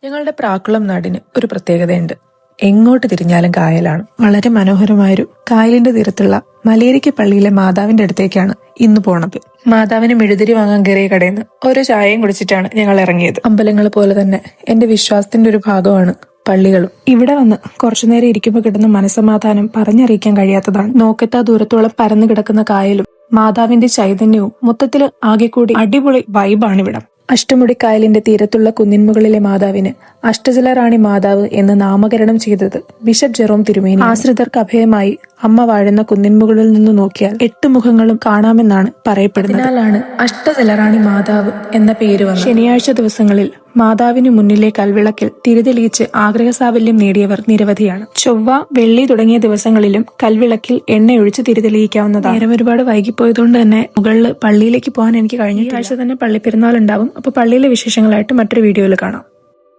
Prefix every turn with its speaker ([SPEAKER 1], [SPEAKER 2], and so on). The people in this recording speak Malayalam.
[SPEAKER 1] ഞങ്ങളുടെ പ്രാക്കുളം നാടിന് ഒരു പ്രത്യേകതയുണ്ട്. എങ്ങോട്ട് തിരിഞ്ഞാലും കായലാണ്. വളരെ മനോഹരമായൊരു കായലിന്റെ തീരത്തുള്ള മലേരിക്ക പള്ളിയിലെ മാതാവിന്റെ അടുത്തേക്കാണ് ഇന്ന് പോണത്. മാതാവിന് മെഴുതിരി വാങ്ങാൻ കയറിയ കടയിൽ നിന്ന് ഓരോ ചായയും കുടിച്ചിട്ടാണ് ഞങ്ങൾ ഇറങ്ങിയത്. അമ്പലങ്ങൾ പോലെ തന്നെ എന്റെ വിശ്വാസത്തിന്റെ ഒരു ഭാഗമാണ് പള്ളികളും. ഇവിടെ വന്ന് കുറച്ചുനേരം ഇരിക്കുമ്പോൾ കിട്ടുന്ന മനസ്സമാധാനം പറഞ്ഞറിയിക്കാൻ കഴിയാത്തതാണ്. നോക്കെത്താ ദൂരത്തോളം പരന്നു കിടക്കുന്ന കായലും മാതാവിന്റെ ചൈതന്യവും മൊത്തത്തിൽ ആകെ കൂടി അടിപൊളി വൈബാണിവിടം. അഷ്ടമുടിക്കായലിന്റെ തീരത്തുള്ള കുന്നിൻമുകളിലെ മാതാവിന് അഷ്ടജലറാണി മാതാവ് എന്ന് നാമകരണം ചെയ്തത് ബിഷപ്പ് ജെറോം തിരുമേനി. ആശ്രിതർക്ക് അഭയമായി അമ്മ വാഴുന്ന കുന്നിൻമുകളിൽ നിന്ന് നോക്കിയാൽ 8 മുഖങ്ങളും കാണാമെന്നാണ് പറയപ്പെടുന്നത്. അതിനാലാണ് അഷ്ടജലറാണി മാതാവ് എന്ന പേര് വന്നത്. ശനിയാഴ്ച ദിവസങ്ങളിൽ മാതാവിന് മുന്നിലെ കൽവിളക്കിൽ തിരിതെളിയിച്ച് ആഗ്രഹസാഫല്യം നേടിയവർ നിരവധിയാണ്. ചൊവ്വ, വെള്ളി തുടങ്ങിയ ദിവസങ്ങളിലും കൽവിളക്കിൽ എണ്ണയൊഴിച്ച് തിരിതെളിയിക്കാവുന്നതാണ്. നേരം ഒരുപാട് വൈകിപ്പോയതുകൊണ്ട് തന്നെ മുകളിൽ പള്ളിയിലേക്ക് പോകാൻ എനിക്ക് കഴിഞ്ഞ ആഴ്ച തന്നെ പള്ളിപ്പെരുന്നാൾ ഉണ്ടാവും. അപ്പോൾ പള്ളിയിലെ വിശേഷങ്ങളായിട്ട് മറ്റൊരു വീഡിയോയിൽ കാണാം.